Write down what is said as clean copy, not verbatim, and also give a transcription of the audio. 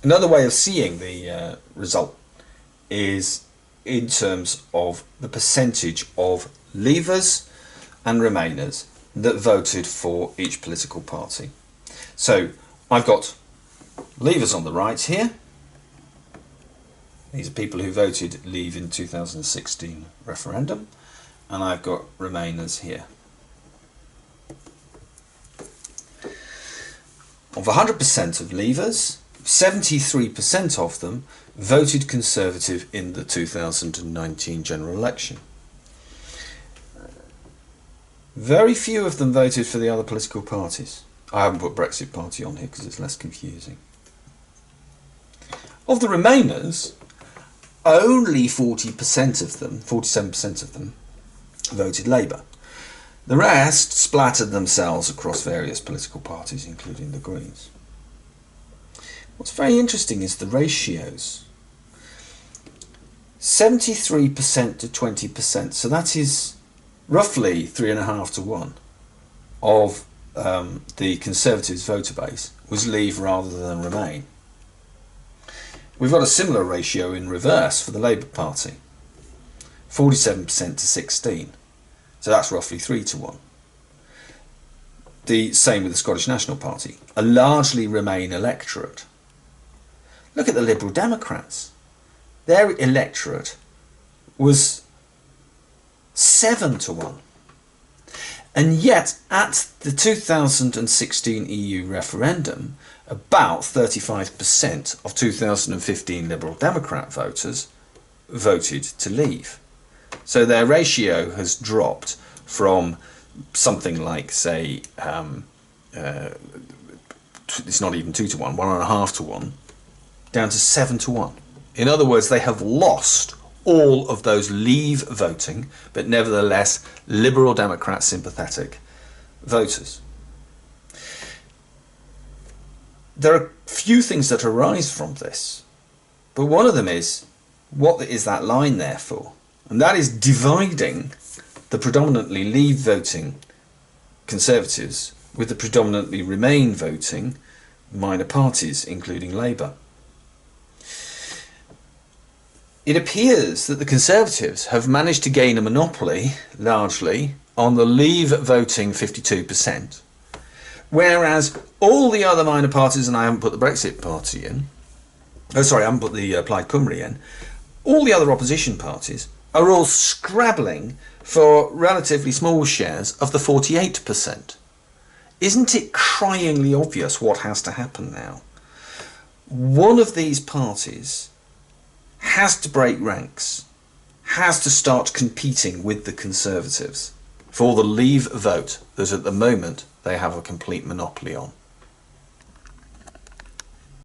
Another way of seeing the result is in terms of the percentage of Leavers and Remainers that voted for each political party. So I've got Leavers on the right here. These are people who voted Leave in 2016 referendum, and I've got Remainers here. Of 100% of Leavers, 73% of them voted Conservative in the 2019 general election. Very few of them voted for the other political parties. I haven't put Brexit Party on here because it's less confusing. Of the Remainers, only 40% of them, 47% of them, voted Labour. The rest splattered themselves across various political parties, including the Greens. What's very interesting is the ratios. 73% to 20%, so that is roughly 3.5 to 1 of the Conservatives' voter base was Leave rather than Remain. We've got a similar ratio in reverse for the Labour Party, 47% to 16, so that's roughly 3 to 1. The same with the Scottish National Party, a largely Remain electorate. Look at the Liberal Democrats. Their electorate was 7 to 1. And yet, at the 2016 EU referendum, about 35% of 2015 Liberal Democrat voters voted to Leave. So their ratio has dropped from something like, say, it's not even 2 to 1, 1.5 to 1, down to 7 to 1. In other words, they have lost all of those Leave voting, but nevertheless Liberal Democrat sympathetic voters. There are few things that arise from this, but one of them is, what is that line there for? And that is dividing the predominantly Leave voting Conservatives with the predominantly Remain voting minor parties, including Labour. It appears that the Conservatives have managed to gain a monopoly, largely, on the Leave voting 52%, whereas all the other minor parties, and I haven't put the Brexit Party in, I haven't put the Plaid Cymru in, all the other opposition parties are all scrabbling for relatively small shares of the 48%. Isn't it cryingly obvious what has to happen now? One of these parties has to break ranks, has to start competing with the Conservatives for the Leave vote that at the moment they have a complete monopoly on.